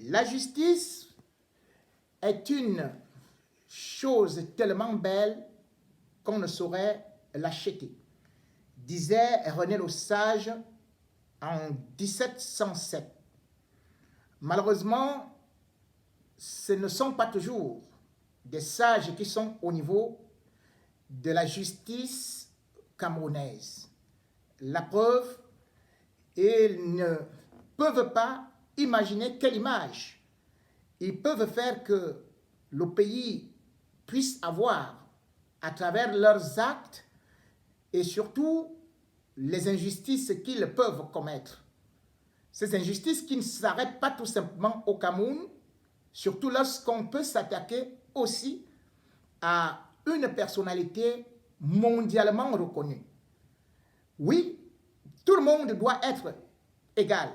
La justice est une chose tellement belle qu'on ne saurait l'acheter, disait René le Sage en 1707. Malheureusement, ce ne sont pas toujours des sages qui sont au niveau de la justice camerounaise. La preuve, ils ne peuvent pas imaginer quelle image ils peuvent faire que le pays puisse avoir à travers leurs actes et surtout les injustices qu'ils peuvent commettre. Ces injustices qui ne s'arrêtent pas tout simplement au Cameroun, surtout lorsqu'on peut s'attaquer aussi à une personnalité mondialement reconnue. Oui, tout le monde doit être égal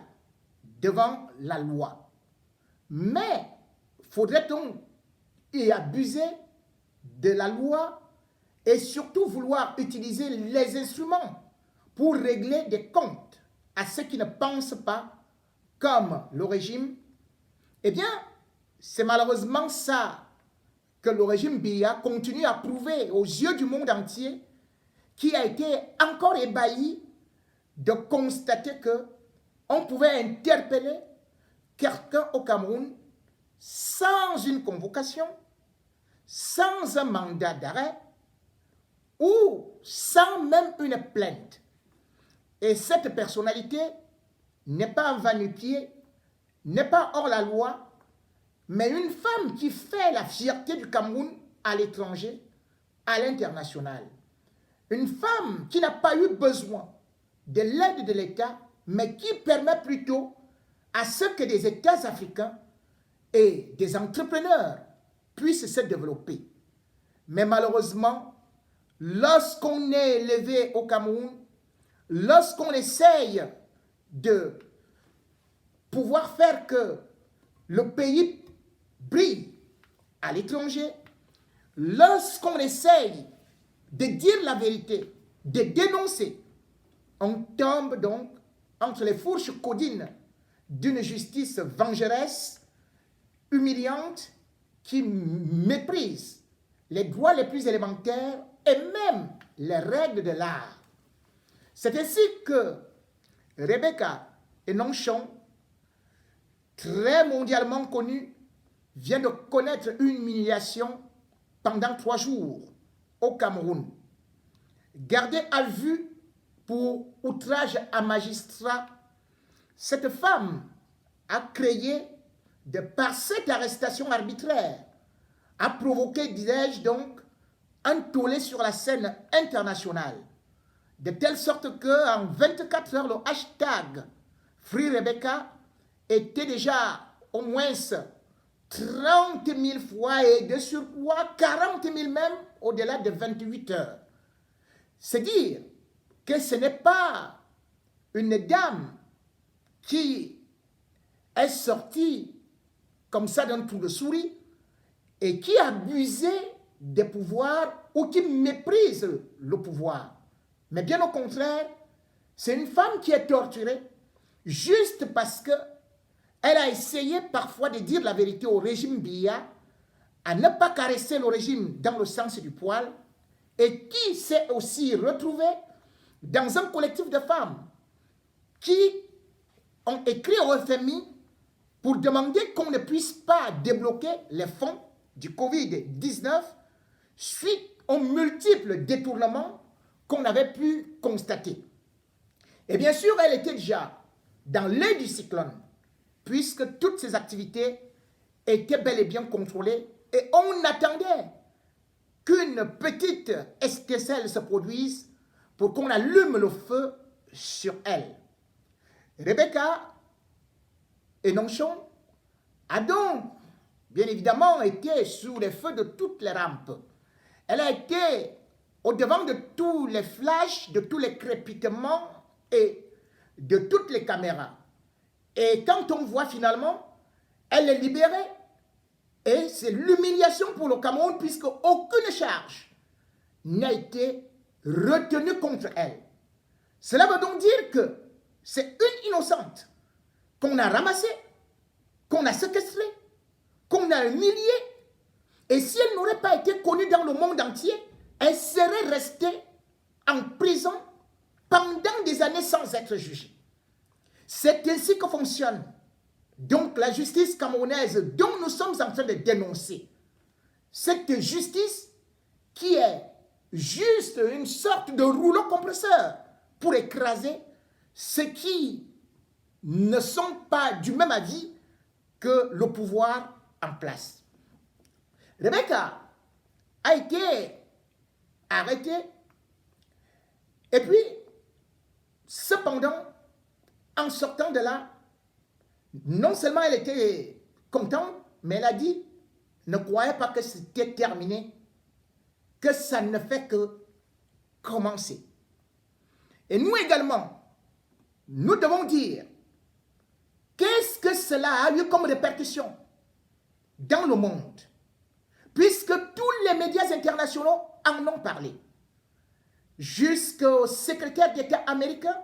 devant la loi. Mais faudrait-on y abuser de la loi et surtout vouloir utiliser les instruments pour régler des comptes à ceux qui ne pensent pas comme le régime? Eh bien, c'est malheureusement ça que le régime Biya continue à prouver aux yeux du monde entier, qui a été encore ébahi de constater que on pouvait interpeller quelqu'un au Cameroun sans une convocation, sans un mandat d'arrêt ou sans même une plainte. Et cette personnalité n'est pas un va-nu-pied, n'est pas hors la loi, mais une femme qui fait la fierté du Cameroun à l'étranger, à l'international. Une femme qui n'a pas eu besoin de l'aide de l'État, mais qui permet plutôt à ce que des États africains et des entrepreneurs puissent se développer. Mais malheureusement, lorsqu'on est élevé au Cameroun, lorsqu'on essaye de pouvoir faire que le pays brille à l'étranger, lorsqu'on essaye de dire la vérité, de dénoncer, on tombe donc entre les fourches caudines d'une justice vengeresse, humiliante, qui méprise les droits les plus élémentaires et même les règles de l'art. C'est ainsi que Rebecca Enonchon, très mondialement connue, vient de connaître une humiliation pendant 3 jours au Cameroun. Gardée à vue pour outrage à magistrat, cette femme a créé, de par cette arrestation arbitraire, a provoqué, disais-je donc, un tollé sur la scène internationale, de telle sorte qu'en 24 heures, le hashtag Free Rebecca était déjà au moins 30 000 fois et de surcroît 40 000 même au-delà de 28 heures. C'est dire que ce n'est pas une dame qui est sortie comme ça d'un trou de souris et qui abusait des pouvoirs ou qui méprise le pouvoir. Mais bien au contraire, c'est une femme qui est torturée juste parce que elle a essayé parfois de dire la vérité au régime Biya, à ne pas caresser le régime dans le sens du poil, et qui s'est aussi retrouvée dans un collectif de femmes qui ont écrit au FMI pour demander qu'on ne puisse pas débloquer les fonds du Covid-19 suite aux multiples détournements qu'on avait pu constater. Et bien sûr, elle était déjà dans l'œil du cyclone, puisque toutes ces activités étaient bel et bien contrôlées et on attendait qu'une petite esquisselle se produise pour qu'on allume le feu sur elle. Rebecca Enonchon a donc, bien évidemment, été sous les feux de toutes les rampes. Elle a été au-devant de tous les flashs, de tous les crépitements et de toutes les caméras. Et quand on voit finalement, elle est libérée. Et c'est l'humiliation pour le Cameroun puisque aucune charge n'a été retenue contre elle. Cela veut donc dire que c'est une innocente qu'on a ramassée qu'on a séquestrée, qu'on a humiliée. Et si elle n'aurait pas été connue dans le monde entier, elle serait restée en prison pendant des années sans être jugée. C'est ainsi que fonctionne donc la justice camerounaise dont nous sommes en train de dénoncer. Cette justice qui est juste une sorte de rouleau compresseur pour écraser ceux qui ne sont pas du même avis que le pouvoir en place. Rebecca a été arrêtée et puis, cependant, en sortant de là, non seulement elle était contente, mais elle a dit, ne croyez pas que c'était terminé, que ça ne fait que commencer. Et nous également, nous devons dire, qu'est-ce que cela a eu comme répercussion dans le monde, puisque tous les médias internationaux en ont parlé. Jusqu'au secrétaire d'État américain,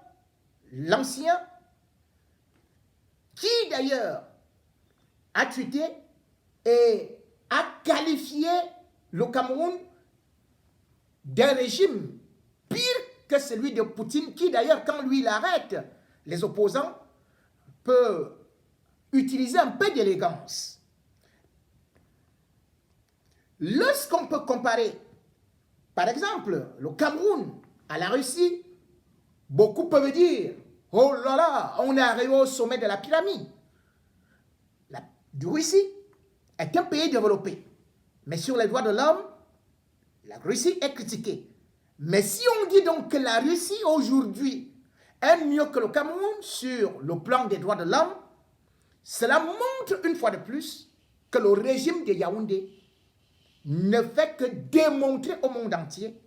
l'ancien, qui d'ailleurs a tweeté et a qualifié le Cameroun d'un régime pire que celui de Poutine, qui d'ailleurs, quand lui l'arrête, les opposants, peut utiliser un peu d'élégance. Lorsqu'on peut comparer, par exemple, le Cameroun à la Russie, beaucoup peuvent dire, oh là là, on est arrivé au sommet de la pyramide. La Russie est un pays développé, mais sur les droits de l'homme, la Russie est critiquée. Mais si on dit donc que la Russie aujourd'hui est mieux que le Cameroun sur le plan des droits de l'homme, cela montre une fois de plus que le régime de Yaoundé ne fait que démontrer au monde entier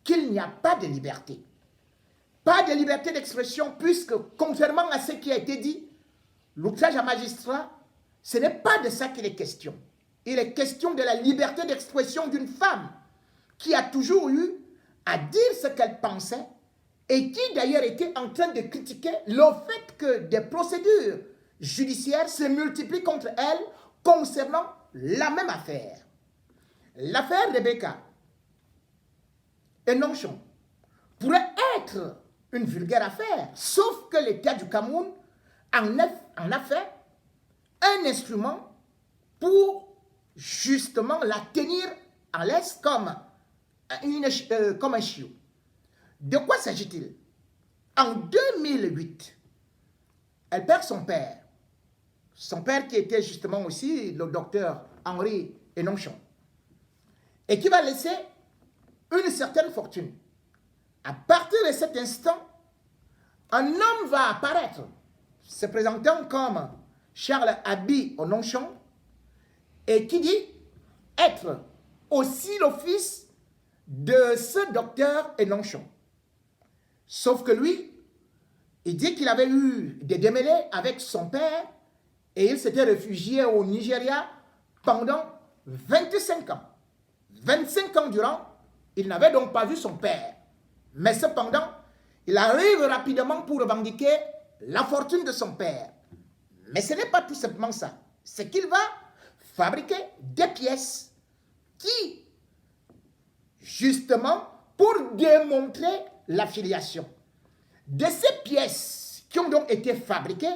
qu'il n'y a pas de liberté. Pas de liberté d'expression, puisque, contrairement à ce qui a été dit, l'outrage à magistrat, ce n'est pas de ça qu'il est question. Il est question de la liberté d'expression d'une femme qui a toujours eu à dire ce qu'elle pensait et qui d'ailleurs était en train de critiquer le fait que des procédures judiciaires se multiplient contre elle concernant la même affaire. L'affaire Rebecca et Nonchon pourrait être une vulgaire affaire, sauf que l'État du Cameroun en a fait un instrument pour justement la tenir en laisse comme un chiot. De quoi s'agit-il? En 2008, elle perd son père. Son père qui était justement aussi le docteur Henri Enonchon. Et qui va laisser une certaine fortune. À partir de cet instant, un homme va apparaître, se présentant comme Charles Abi Enonchon, et qui dit être aussi le fils de ce docteur Enonchon. Sauf que lui, il dit qu'il avait eu des démêlés avec son père et il s'était réfugié au Nigeria pendant 25 ans. 25 ans durant, il n'avait donc pas vu son père. Mais cependant, il arrive rapidement pour revendiquer la fortune de son père. Mais ce n'est pas tout simplement ça. C'est qu'il va fabriquer des pièces qui, justement, pour démontrer la filiation. De ces pièces qui ont donc été fabriquées,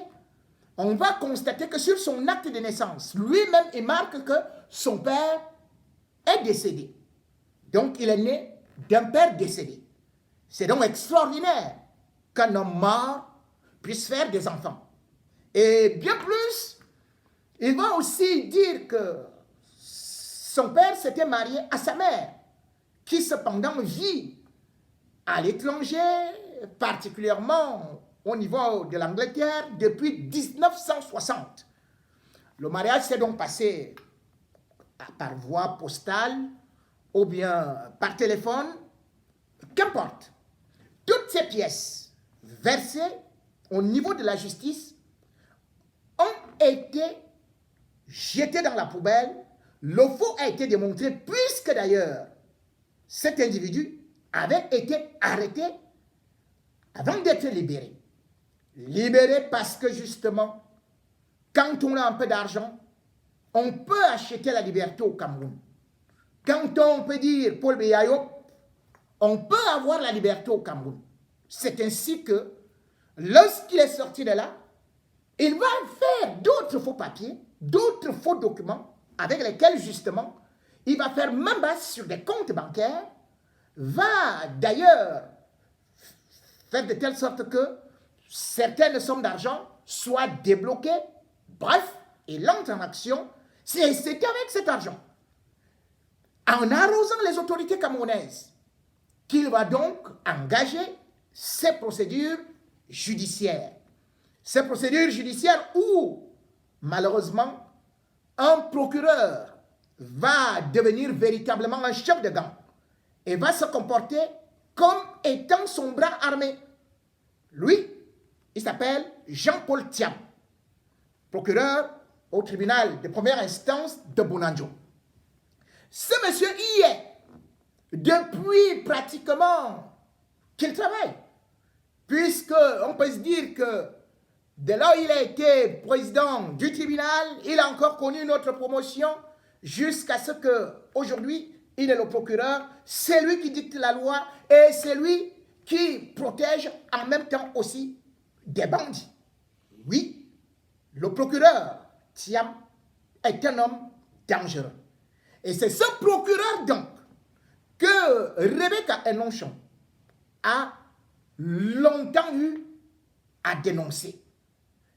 on va constater que sur son acte de naissance, lui-même, il marque que son père est décédé. Donc, il est né d'un père décédé. C'est donc extraordinaire qu'un homme mort puisse faire des enfants. Et bien plus, il va aussi dire que son père s'était marié à sa mère, qui cependant vit à l'étranger, particulièrement au niveau de l'Angleterre, depuis 1960. Le mariage s'est donc passé par voie postale ou bien par téléphone, qu'importe. Toutes ces pièces versées au niveau de la justice ont été jetées dans la poubelle. Le faux a été démontré puisque d'ailleurs cet individu avait été arrêté avant d'être libéré. Libéré parce que justement, quand on a un peu d'argent, on peut acheter la liberté au Cameroun. Quand on peut dire Paul Biya Diop, on peut avoir la liberté au Cameroun. C'est ainsi que, lorsqu'il est sorti de là, il va faire d'autres faux papiers, d'autres faux documents, avec lesquels, justement, il va faire main basse sur des comptes bancaires, va d'ailleurs faire de telle sorte que certaines sommes d'argent soient débloquées. Bref, il entre en action. C'est avec cet argent, en arrosant les autorités camerounaises, qu'il va donc engager ces procédures judiciaires. Ces procédures judiciaires où, malheureusement, un procureur va devenir véritablement un chef de gang et va se comporter comme étant son bras armé. Lui, il s'appelle Jean-Paul Thiam, procureur au tribunal de première instance de Bounandjo. Ce monsieur y est depuis pratiquement qu'il travaille, puisque on peut se dire que dès lors il a été président du tribunal, il a encore connu une autre promotion jusqu'à ce qu'aujourd'hui il est le procureur. C'est lui qui dicte la loi et c'est lui qui protège en même temps aussi des bandits. Oui, le procureur Thiam est un homme dangereux. Et c'est ce procureur donc que Rebecca Enonchon a longtemps eu à dénoncer.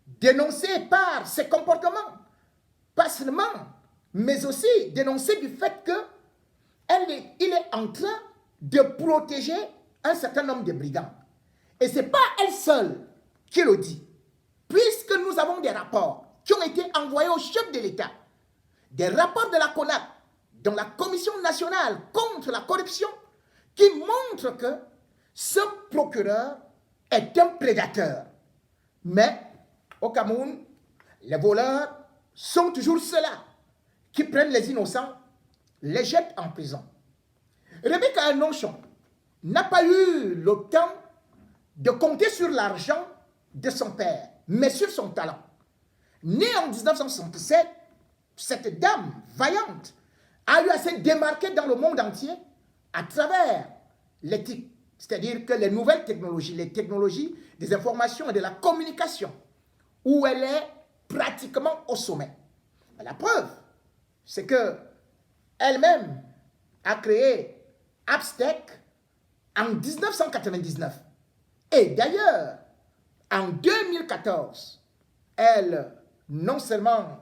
Dénoncer par ses comportements, pas seulement, mais aussi dénoncer du fait qu'il est en train de protéger un certain nombre de brigands. Et ce n'est pas elle seule qui le dit, puisque nous avons des rapports qui ont été envoyés au chef de l'État, des rapports de la CONAC, dans la Commission nationale contre la corruption, qui montrent que ce procureur est un prédateur. Mais au Cameroun, les voleurs sont toujours ceux-là qui prennent les innocents, les jettent en prison. Rebecca Enonchon n'a pas eu le temps de compter sur l'argent de son père, mais sur son talent. Née en 1967, cette dame vaillante a eu à se démarquer dans le monde entier à travers l'éthique, c'est-à-dire que les nouvelles technologies, les technologies des informations et de la communication, où elle est pratiquement au sommet. La preuve, c'est que elle-même a créé Abstec en 1999. Et d'ailleurs, en 2014, elle, non seulement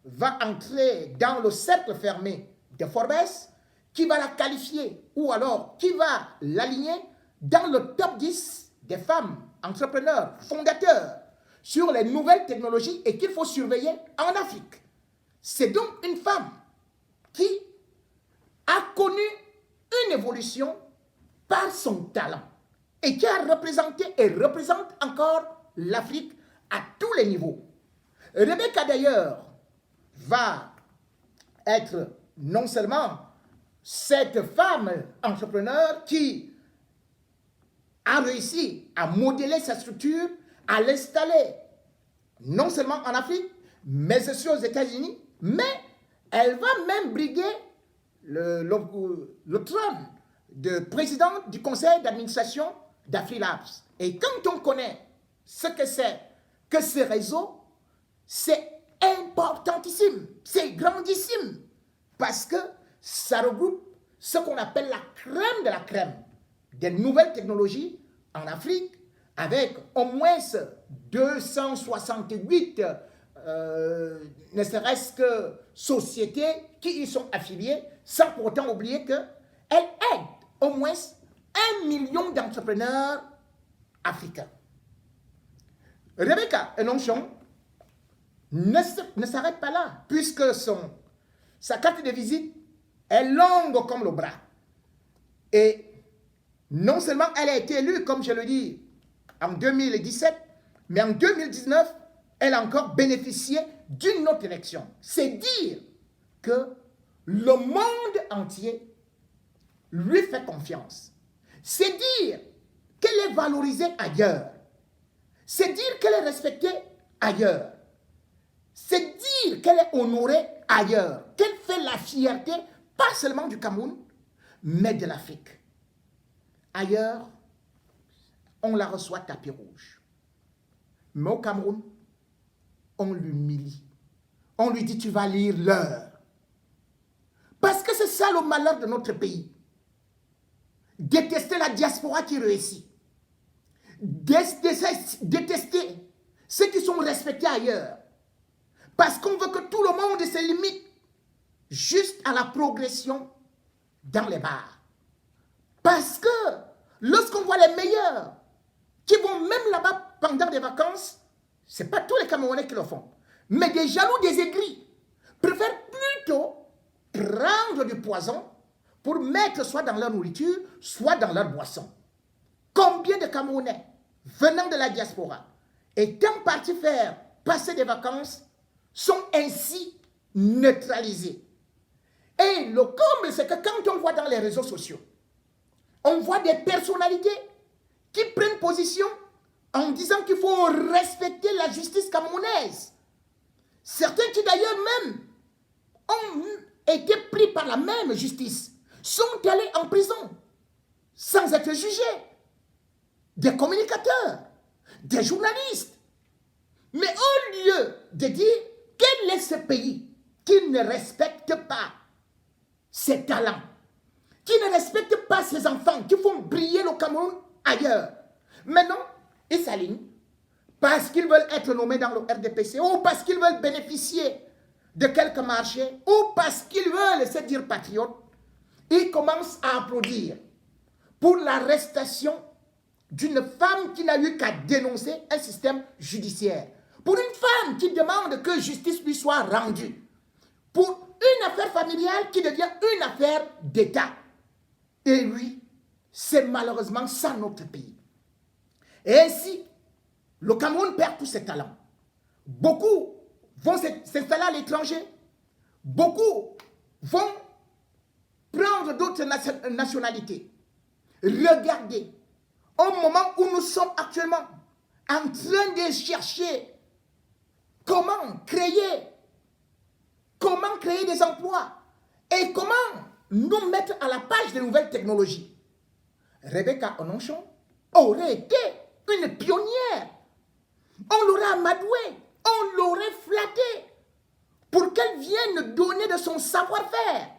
va entrer dans le cercle fermé de Forbes, qui va la qualifier, ou alors qui va l'aligner dans le top 10 des femmes entrepreneurs, fondateurs, sur les nouvelles technologies et qu'il faut surveiller en Afrique. C'est donc une femme qui a connu une évolution par son talent et qui a représenté et représente encore l'Afrique à tous les niveaux. Rebecca d'ailleurs va être non seulement cette femme entrepreneur qui a réussi à modeler sa structure, à l'installer non seulement en Afrique, mais aussi aux États-Unis, mais elle va même briguer le trône de présidente du conseil d'administration d'Afrilabs. Et quand on connaît ce que c'est que ce réseau, c'est importantissime, c'est grandissime, parce que ça regroupe ce qu'on appelle la crème de la crème des nouvelles technologies en Afrique, avec au moins 268 ne serait-ce que sociétés qui y sont affiliées, sans pour autant oublier qu'elle aide au moins 1 million d'entrepreneurs africains. Rebecca Enonchon ne s'arrête pas là, puisque sa carte de visite est longue comme le bras. Et non seulement elle a été élue, comme je le dis, en 2017, mais en 2019, elle a encore bénéficié d'une autre élection. C'est dire que le monde entier lui fait confiance. C'est dire qu'elle est valorisée ailleurs. C'est dire qu'elle est respectée ailleurs. c'est dire qu'elle est honorée ailleurs, qu'elle fait la fierté, pas seulement du Cameroun, mais de l'Afrique. Ailleurs, on la reçoit tapis rouge. Mais au Cameroun, on l'humilie. On lui dit, tu vas lire l'heure. Parce que c'est ça le malheur de notre pays. Détester la diaspora qui réussit. Détester ceux qui sont respectés ailleurs. Parce qu'on veut que tout le monde se limite juste à la progression dans les bars. Parce que lorsqu'on voit les meilleurs qui vont même là-bas pendant des vacances, ce n'est pas tous les Camerounais qui le font, mais des jaloux, des aigris, préfèrent plutôt prendre du poison pour mettre soit dans leur nourriture, soit dans leur boisson. Combien de Camerounais venant de la diaspora, étant partis faire passer des vacances, sont ainsi neutralisés. Et le comble, c'est que quand on voit dans les réseaux sociaux, on voit des personnalités qui prennent position en disant qu'il faut respecter la justice camerounaise. Certains qui d'ailleurs même ont été pris par la même justice, sont allés en prison sans être jugés. Des communicateurs, des journalistes. Mais au lieu de dire quel est ce pays qui ne respecte pas ses talents, qui ne respecte pas ses enfants, qui font briller le Cameroun ailleurs. Maintenant, ils s'alignent parce qu'ils veulent être nommés dans le RDPC ou parce qu'ils veulent bénéficier de quelques marchés ou parce qu'ils veulent se dire patriotes. Ils commencent à applaudir pour l'arrestation d'une femme qui n'a eu qu'à dénoncer un système judiciaire. Pour une femme qui demande que justice lui soit rendue. Pour une affaire familiale qui devient une affaire d'État. Et oui, c'est malheureusement ça notre pays. Et ainsi, le Cameroun perd tous ses talents. Beaucoup vont s'installer à l'étranger. Beaucoup vont prendre d'autres nationalités. Regardez, au moment où nous sommes actuellement en train de chercher comment créer des emplois et comment nous mettre à la page des nouvelles technologies. Rebecca Ononchon aurait été une pionnière. On l'aurait amadouée, on l'aurait flattée pour qu'elle vienne donner de son savoir-faire.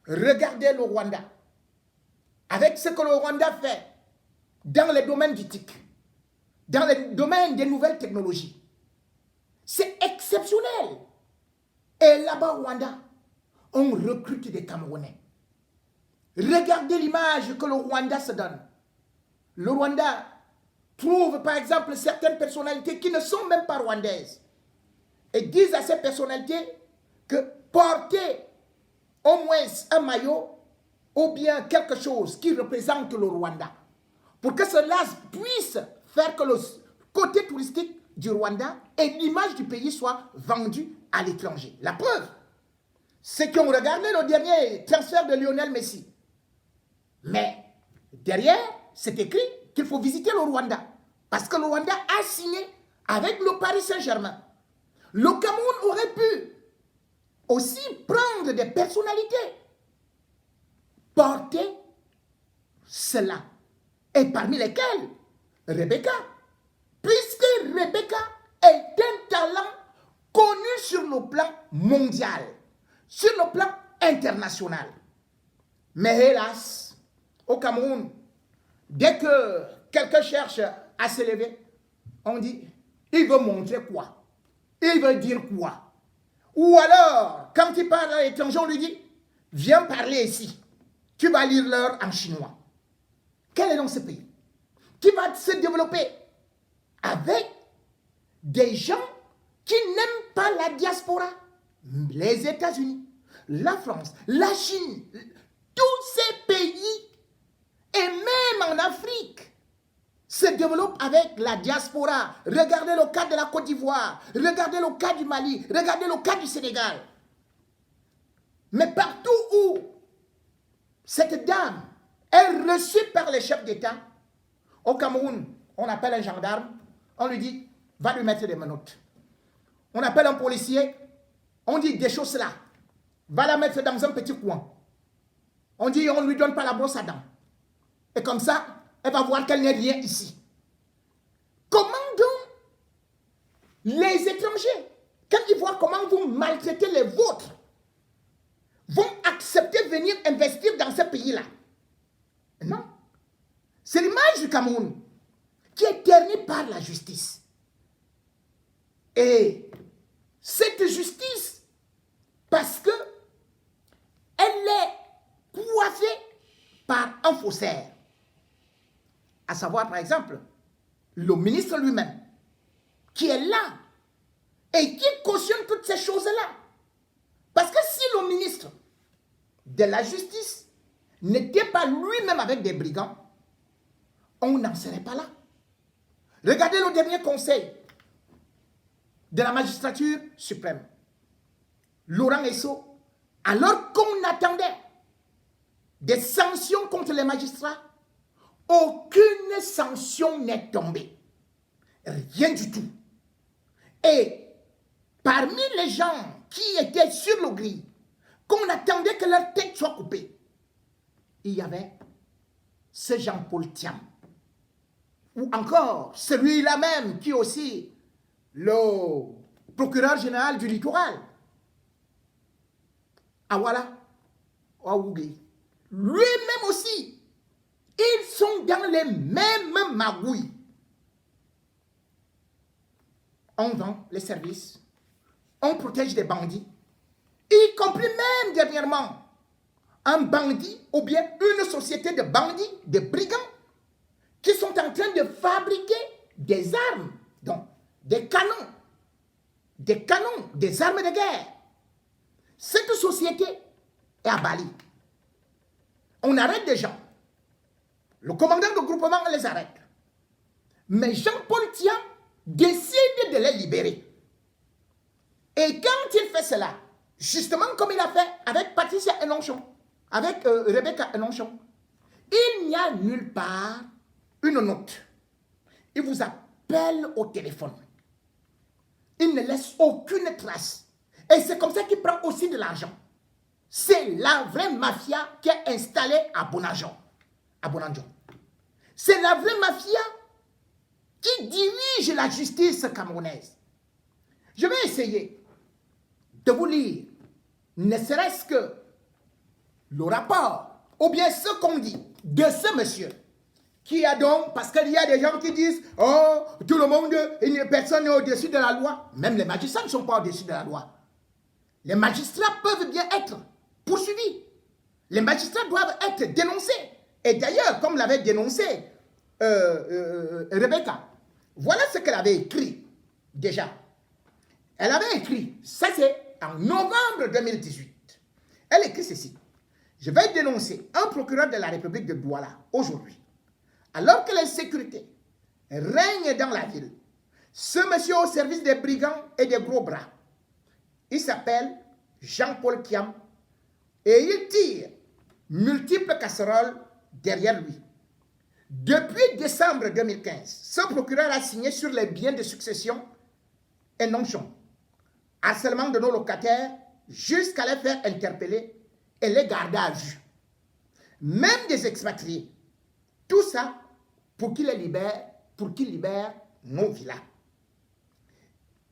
Regardez le Rwanda, avec ce que le Rwanda fait dans les domaines du TIC, dans les domaines des nouvelles technologies. C'est exceptionnel. Et là-bas au Rwanda, on recrute des Camerounais. Regardez l'image que le Rwanda se donne. Le Rwanda trouve par exemple certaines personnalités qui ne sont même pas rwandaises et disent à ces personnalités que porter au moins un maillot ou bien quelque chose qui représente le Rwanda, pour que cela puisse faire que le côté touristique du Rwanda et l'image du pays soient vendus à l'étranger. La preuve, c'est qu'on regardé le dernier transfert de Lionel Messi. Mais derrière, c'est écrit qu'il faut visiter le Rwanda. Parce que le Rwanda a signé avec le Paris Saint-Germain. Le Cameroun aurait pu aussi prendre des personnalités, porter cela. Et parmi lesquelles, Rebecca. Puisque Rebecca est un talent connu sur le plan mondial, sur le plan international. Mais hélas, au Cameroun, dès que quelqu'un cherche à s'élever, on dit, il veut montrer quoi? Il veut dire quoi? Ou alors, quand il parle à l'étranger, on lui dit, viens parler ici. Tu vas lire l'heure en chinois. Quel est donc ce pays qui va se développer avec des gens qui n'aiment pas la diaspora? Les États-Unis, la France, la Chine, tous ces pays, et même en Afrique, se développent avec la diaspora. Regardez le cas de la Côte d'Ivoire, regardez le cas du Mali, regardez le cas du Sénégal. Mais partout où cette dame est reçue par les chefs d'État, au Cameroun, on appelle un gendarme, on lui dit, va lui mettre des menottes. On appelle un policier, on dit des choses là. Va la mettre dans un petit coin. On dit on ne lui donne pas la brosse à dents. Et comme ça, elle va voir qu'elle n'est rien ici. Comment donc les étrangers, quand ils voient comment vous maltraitez les vôtres, vont accepter de venir investir dans ce pays-là? Non. C'est l'image du Cameroun qui est ternie par la justice. Et cette justice, parce que elle est coiffée par un faussaire. À savoir, par exemple, le ministre lui-même, qui est là et qui cautionne toutes ces choses-là. Parce que si le ministre de la justice n'était pas lui-même avec des brigands, on n'en serait pas là. Regardez le dernier conseil de la magistrature suprême. Laurent Esso, alors qu'on attendait des sanctions contre les magistrats, aucune sanction n'est tombée. Rien du tout. Et parmi les gens qui étaient sur le grille, qu'on attendait que leur tête soit coupée, il y avait ce Jean-Paul Thiam. Ou encore celui-là même qui est aussi le procureur général du littoral. Ah voilà, Ouaougli. Lui-même aussi, ils sont dans les mêmes magouilles. On vend les services, on protège des bandits, y compris même dernièrement un bandit ou bien une société de bandits, de brigands, qui sont en train de fabriquer des armes, donc des canons, des armes de guerre. Cette société est à Bali. On arrête des gens. Le commandant de groupement les arrête. Mais Jean-Paul Thiam décide de les libérer. Et quand il fait cela, justement comme il a fait avec Patricia Enonchon, avec Rebecca Enonchon, il n'y a nulle part une note. Il vous appelle au téléphone. Il ne laisse aucune trace. Et c'est comme ça qu'il prend aussi de l'argent. C'est la vraie mafia qui est installée à Bonanjon. C'est la vraie mafia qui dirige la justice camerounaise. Je vais essayer de vous lire, ne serait-ce que le rapport, ou bien ce qu'on dit de ce monsieur, qui a donc, parce qu'il y a des gens qui disent, oh, tout le monde, personne n'est au-dessus de la loi. Même les magistrats ne sont pas au-dessus de la loi. Les magistrats peuvent bien être poursuivis. Les magistrats doivent être dénoncés. Et d'ailleurs, comme l'avait dénoncé Rebecca, voilà ce qu'elle avait écrit déjà. Elle avait écrit, ça c'est en novembre 2018. Elle écrit ceci. Je vais dénoncer un procureur de la République de Douala aujourd'hui. Alors que l'insécurité règne dans la ville, ce monsieur au service des brigands et des gros bras, il s'appelle Jean-Paul Thiam et il tire multiples casseroles derrière lui. Depuis décembre 2015, ce procureur a signé sur les biens de succession et non-chons, harcèlement de nos locataires jusqu'à les faire interpeller et les garder à vue. Même des expatriés. Tout ça pour qu'il les libère, nos villas.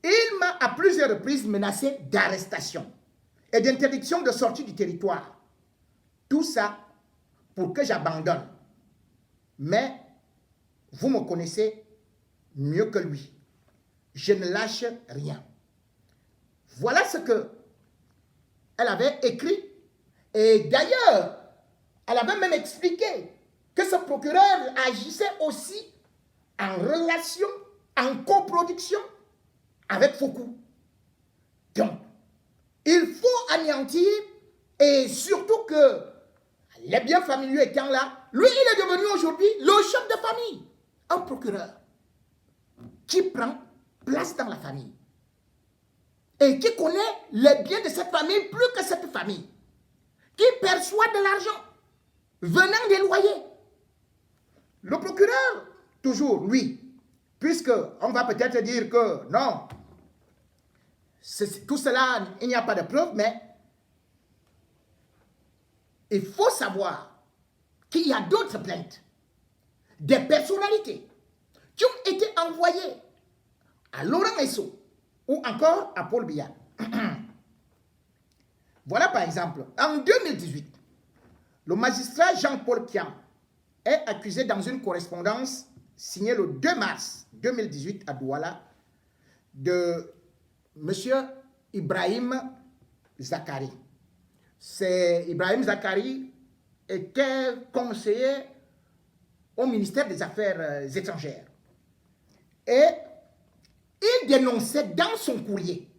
Il m'a à plusieurs reprises menacé d'arrestation et d'interdiction de sortie du territoire. Tout ça pour que j'abandonne. Mais vous me connaissez mieux que lui. Je ne lâche rien. Voilà ce que elle avait écrit. Et d'ailleurs, elle avait même expliqué que ce procureur agissait aussi en relation, en coproduction avec Foucault. Donc, il faut anéantir et surtout que les biens familiaux étant là, lui, il est devenu aujourd'hui le chef de famille, un procureur qui prend place dans la famille et qui connaît les biens de cette famille plus que cette famille, qui perçoit de l'argent venant des loyers. Le procureur, toujours lui, puisque on va peut-être dire que non, tout cela, il n'y a pas de preuve, mais il faut savoir qu'il y a d'autres plaintes, des personnalités qui ont été envoyées à Laurent Esso ou encore à Paul Biya. Voilà par exemple, en 2018, le magistrat Jean-Paul Thiam est accusé dans une correspondance signée le 2 mars 2018 à Douala de M. Ibrahim Zakari. Ibrahim Zakari était conseiller au ministère des Affaires étrangères. Et il dénonçait dans son courrier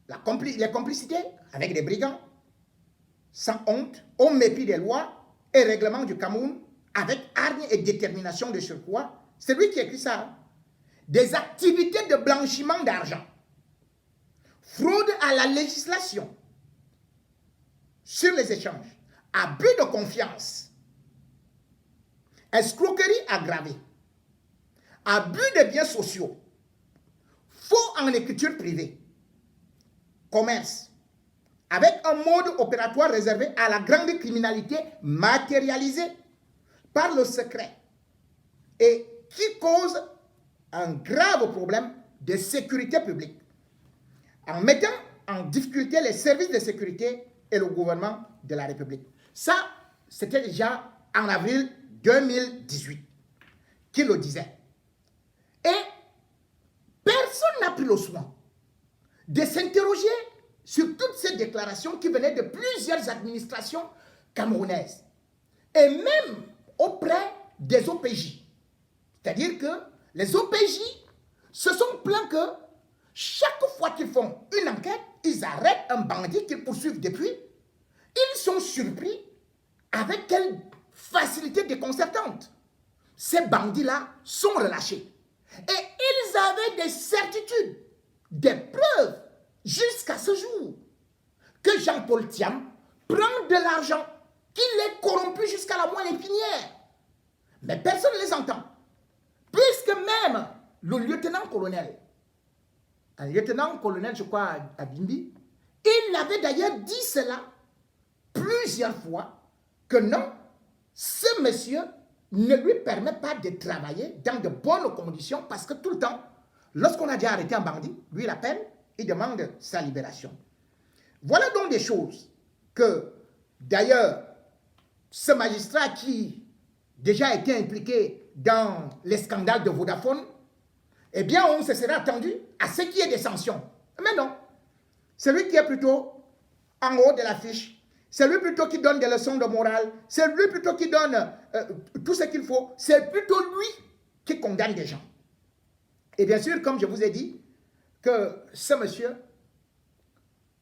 les complicités avec des brigands, sans honte, au mépris des lois et règlements du Cameroun, avec hargne et détermination de surcroît. C'est lui qui écrit ça. Des activités de blanchiment d'argent, fraude à la législation sur les échanges, abus de confiance, escroquerie aggravée, abus de biens sociaux, faux en écriture privée, commerce, avec un mode opératoire réservé à la grande criminalité matérialisée par le secret et qui cause un grave problème de sécurité publique, en mettant en difficulté les services de sécurité et le gouvernement de la République. Ça, c'était déjà en avril 2018 qu'il le disait. Et personne n'a pris le soin de s'interroger sur toutes ces déclarations qui venaient de plusieurs administrations camerounaises et même auprès des OPJ. C'est-à-dire que les OPJ se sont plaints que chaque fois qu'ils font une enquête, ils arrêtent un bandit qu'ils poursuivent depuis. Ils sont surpris avec quelle facilité déconcertante ces bandits-là sont relâchés. Et ils avaient des certitudes, des preuves, jusqu'à ce jour, que Jean-Paul Thiam prend de l'argent, qu'il est corrompu jusqu'à la moelle épinière. Mais personne ne les entend. Puisque même le lieutenant-colonel, un lieutenant-colonel, je crois, à Bimbi, il avait d'ailleurs dit cela plusieurs fois, que non, ce monsieur ne lui permet pas de travailler dans de bonnes conditions parce que tout le temps, lorsqu'on a déjà arrêté un bandit, lui il appelle, il demande sa libération. Voilà donc des choses que, d'ailleurs, ce magistrat qui déjà été impliqué dans les scandales de Vodafone, eh bien, on se serait attendu à ce qu'il y ait des sanctions. Mais non. C'est lui qui est plutôt en haut de l'affiche. C'est lui plutôt qui donne des leçons de morale. C'est lui plutôt qui donne tout ce qu'il faut. C'est plutôt lui qui condamne des gens. Et bien sûr, comme je vous ai dit, que ce monsieur,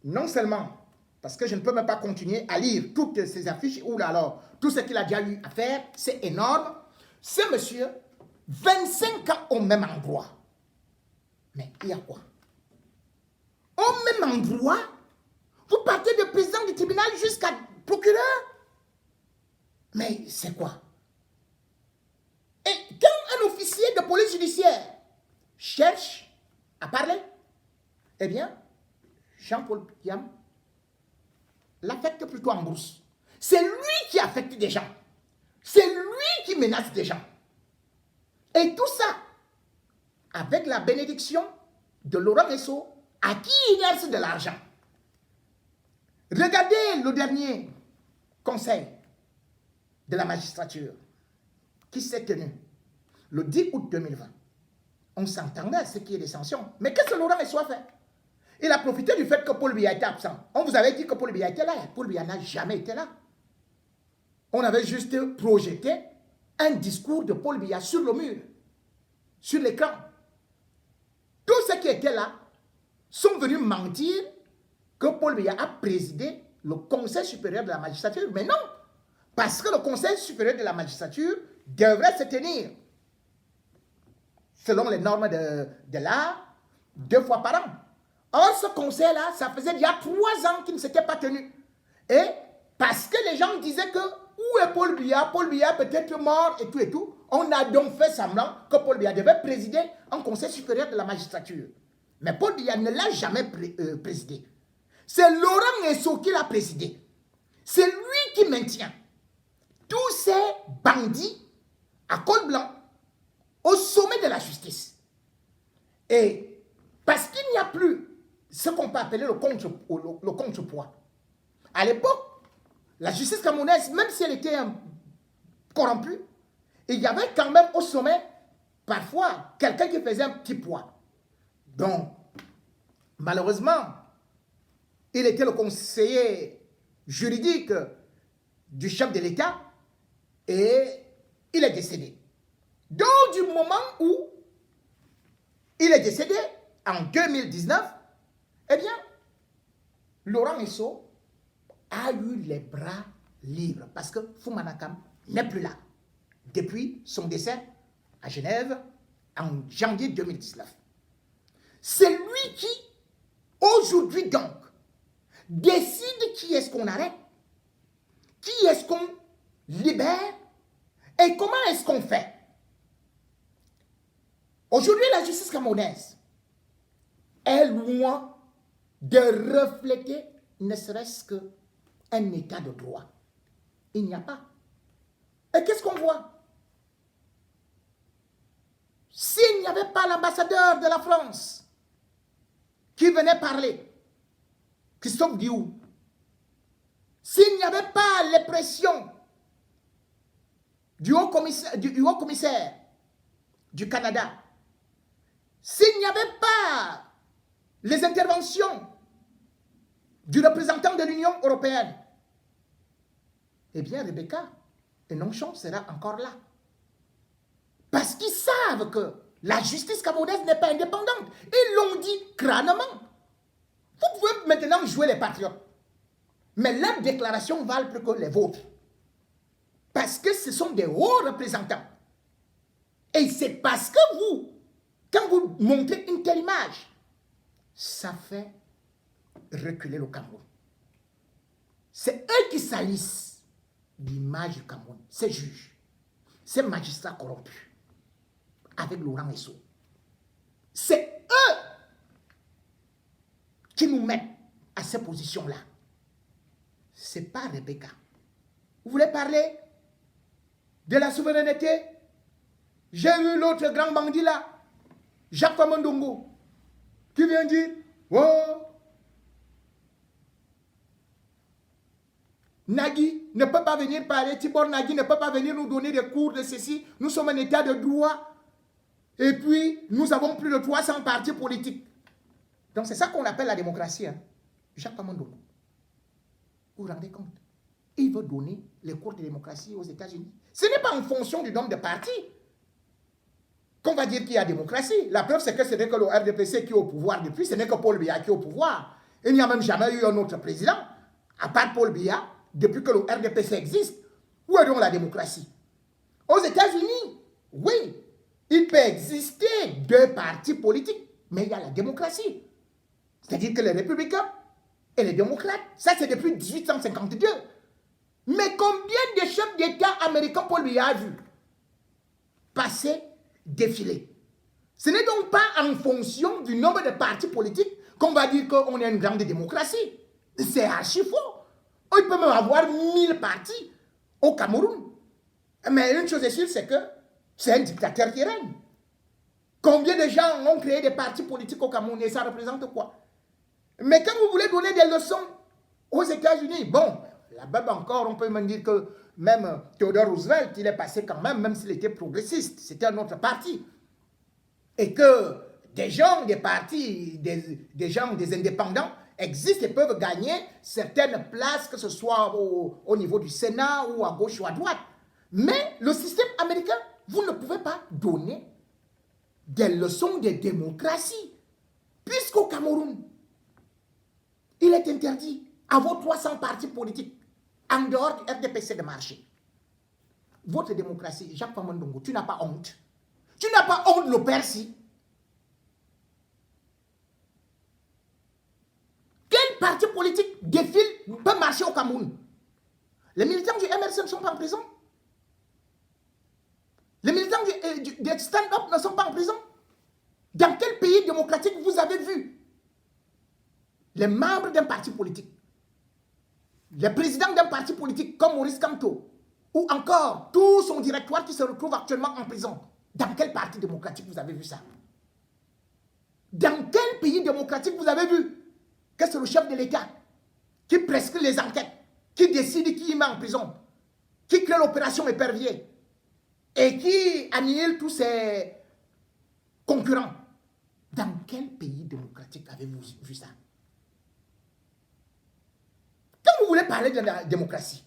non seulement, parce que je ne peux même pas continuer à lire toutes ces affiches, ou alors tout ce qu'il a déjà eu à faire, c'est énorme. Ce monsieur, 25 ans au même endroit. Mais il y a quoi? Au même endroit, vous partez de président du tribunal jusqu'à procureur. Mais c'est quoi? Et quand un officier de police judiciaire cherche à parler, eh bien, Jean-Paul Thiam l'affecte plutôt en brousse. C'est lui qui affecte des gens. C'est lui qui menace des gens. Et tout ça, avec la bénédiction de Laurent Esso, à qui il verse de l'argent. Regardez le dernier conseil de la magistrature qui s'est tenu le 10 août 2020. On s'entendait à ce qu'il y ait des sanctions. Mais qu'est-ce que Laurent Esso a fait? Il a profité du fait que Paul Biya était absent. On vous avait dit que Paul Biya était là. Paul Biya n'a jamais été là. On avait juste projeté un discours de Paul Biya sur le mur, sur l'écran. Tous ceux qui étaient là sont venus mentir que Paul Biya a présidé le Conseil supérieur de la magistrature. Mais non, parce que le Conseil supérieur de la magistrature devrait se tenir selon les normes de l'art 2 fois par an. Or, ce conseil-là, ça faisait déjà 3 ans qu'il ne s'était pas tenu. Et parce que les gens disaient que où est Paul Biya? Paul Biya peut être mort et tout et tout. On a donc fait semblant que Paul Biya devait présider un conseil supérieur de la magistrature. Mais Paul Biya ne l'a jamais présidé. C'est Laurent Esso qui l'a présidé. C'est lui qui maintient tous ces bandits à col blanc au sommet de la justice. Et parce qu'il n'y a plus ce qu'on peut appeler le contrepoids. À l'époque, la justice camerounaise, même si elle était corrompue, il y avait quand même au sommet, parfois, quelqu'un qui faisait un petit poids. Donc, malheureusement, il était le conseiller juridique du chef de l'État et il est décédé. Donc, du moment où il est décédé, en 2019, eh bien, Laurent Esso a eu les bras libres parce que Foumanakam n'est plus là depuis son décès à Genève en janvier 2019. C'est lui qui, aujourd'hui donc, décide qui est-ce qu'on arrête, qui est-ce qu'on libère et comment est-ce qu'on fait. Aujourd'hui, la justice camerounaise est loin de refléter ne serait-ce qu'un état de droit. Il n'y a pas. Et qu'est-ce qu'on voit? S'il n'y avait pas l'ambassadeur de la France qui venait parler, Christophe Guillou, s'il n'y avait pas les pressions du haut commissaire du Canada, s'il n'y avait pas les interventions du représentant de l'Union européenne, eh bien Rebecca et Nonchon sera encore là. Parce qu'ils savent que la justice camerounaise n'est pas indépendante. Ils l'ont dit crânement. Vous pouvez maintenant jouer les patriotes. Mais leurs déclarations valent plus que les vôtres. Parce que ce sont des hauts représentants. Et c'est parce que vous, quand vous montrez une telle image, ça fait reculer le Cameroun. C'est eux qui salissent l'image du Cameroun, ces juges, ces magistrats corrompus, avec Laurent Esso. C'est eux qui nous mettent à ces positions-là. Ce n'est pas Rebecca. Vous voulez parler de la souveraineté? J'ai eu l'autre grand bandit là, Jacques Famondongo, qui vient dire, oh, Nagui ne peut pas venir parler, Tibor Nagui ne peut pas venir nous donner des cours de ceci, nous sommes un état de droit, et puis nous avons plus de 300 partis politiques. Donc c'est ça qu'on appelle la démocratie, hein? Jacques Famondongo. Vous vous rendez compte? Il veut donner les cours de démocratie aux États-Unis. Ce n'est pas en fonction du nombre de partis qu'on va dire qu'il y a démocratie. La preuve, c'est que ce n'est que le RDPC qui est au pouvoir depuis, ce n'est que Paul Biya qui est au pouvoir. Il n'y a même jamais eu un autre président, à part Paul Biya, depuis que le RDPC existe. Où est donc la démocratie? Aux États-Unis, oui, il peut exister deux partis politiques, mais il y a la démocratie. C'est-à-dire que les républicains et les démocrates, ça c'est depuis 1852. Mais combien de chefs d'État américains Paul Biya a vu passer, défiler? Ce n'est donc pas en fonction du nombre de partis politiques qu'on va dire qu'on est une grande démocratie. C'est archi faux. Il peut même avoir 1000 partis au Cameroun. Mais une chose est sûre, c'est que c'est un dictateur qui règne. Combien de gens ont créé des partis politiques au Cameroun et ça représente quoi? Mais quand vous voulez donner des leçons aux États-Unis, bon, là-bas encore, on peut même dire que même Theodore Roosevelt, il est passé quand même s'il était progressiste, c'était un autre parti. Et que des gens, des partis, des gens, des indépendants existent et peuvent gagner certaines places, que ce soit au niveau du Sénat ou à gauche ou à droite. Mais le système américain, vous ne pouvez pas donner des leçons de démocratie. Puisqu'au Cameroun, il est interdit à vos 300 partis politiques en dehors du RDPC de marché. Votre démocratie, Jacques Famondongo, tu n'as pas honte. Tu n'as pas honte, le Persi. Quel parti politique défile, peut marcher au Cameroun? Les militants du MRC ne sont pas en prison. Les militants des stand-up ne sont pas en prison? Dans quel pays démocratique vous avez vu les membres d'un parti politique, les présidents d'un parti politique comme Maurice Kamto, ou encore tout son directoire qui se retrouve actuellement en prison? Dans quel parti démocratique vous avez vu ça? Dans quel pays démocratique vous avez vu que c'est le chef de l'État qui prescrit les enquêtes, qui décide qui y met en prison, qui crée l'opération épervier et qui annihile tous ses concurrents? Dans quel pays démocratique avez-vous vu ça? Quand vous voulez parler de la démocratie,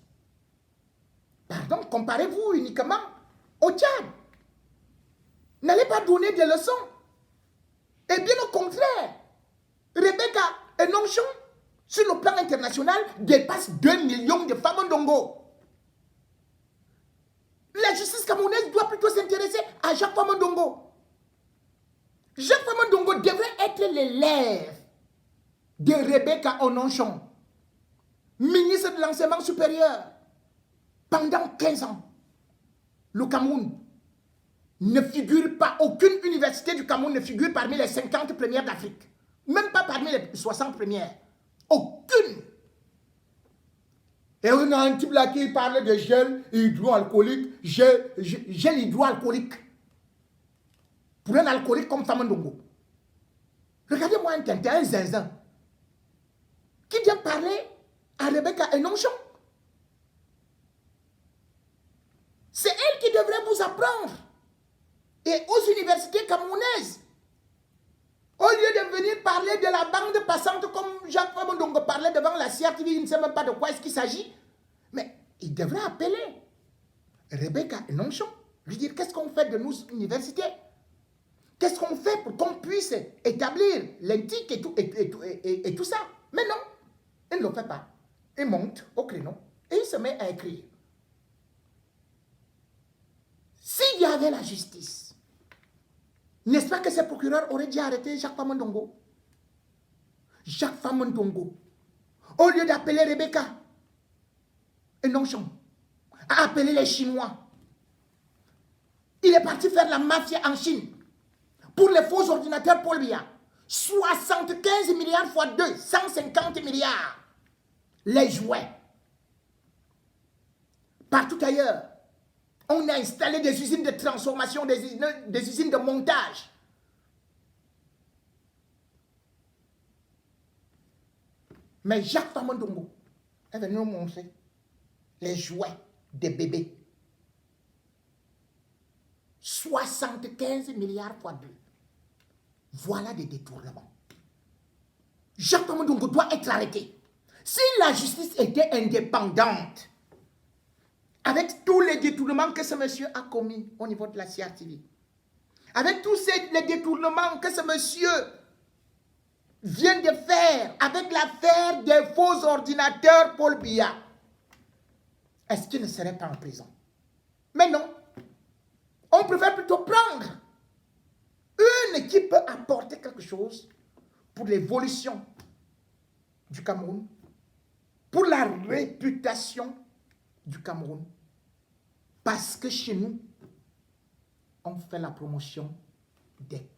pardon, comparez-vous uniquement au Tchad. N'allez pas donner des leçons. Et bien au contraire, Rebecca Enonchon, sur le plan international, dépasse 2 millions de femmes Ndongo. La justice camerounaise doit plutôt s'intéresser à Jacques Ndongo. Jacques Ndongo devrait être l'élève de Rebecca Enonchon, ministre de l'enseignement supérieur. Pendant 15 ans, le Cameroun ne figure pas, aucune université du Cameroun ne figure parmi les 50 premières d'Afrique. Même pas parmi les 60 premières. Aucune. Et on a un type là qui parle de gel hydroalcoolique, gel hydroalcoolique. Pour un alcoolique comme Famandongo. Regardez-moi un tintin, un zinzin, qui vient parler à Rebecca Enonchon. C'est elle qui devrait vous apprendre. Et aux universités camerounaises, au lieu de venir parler de la bande passante comme Jacques Famandongo parlait devant la CRTV, il ne sait même pas de quoi est-ce qu'il s'agit. Mais il devrait appeler Rebecca Enonchon, lui dire qu'est-ce qu'on fait de nos universités? Qu'est-ce qu'on fait pour qu'on puisse établir l'éthique et tout ça? Mais non, il ne le fait pas. Il monte au créneau et il se met à écrire. S'il y avait la justice, n'est-ce pas que ces procureurs auraient dû arrêter Jacques Famandongo? Jacques Famandongo, au lieu d'appeler Rebecca Enonchon, a appelé les Chinois. Il est parti faire la mafia en Chine pour les faux ordinateurs Paul Biya. 75 milliards fois 2, 150 milliards. Les jouets. Partout ailleurs, on a installé des usines de transformation, des usines de montage. Mais Jacques Famandongo est venu nous montrer les jouets des bébés. 75 milliards fois 2. Voilà des détournements. Jacques Famandongo doit être arrêté. Si la justice était indépendante, avec tous les détournements que ce monsieur a commis au niveau de la CRTV, avec tous les détournements que ce monsieur vient de faire avec l'affaire des faux ordinateurs Paul Biya, est-ce qu'il ne serait pas en prison? Mais non. On préfère plutôt prendre une qui peut apporter quelque chose pour l'évolution du Cameroun, pour la réputation du Cameroun. Parce que chez nous, on fait la promotion des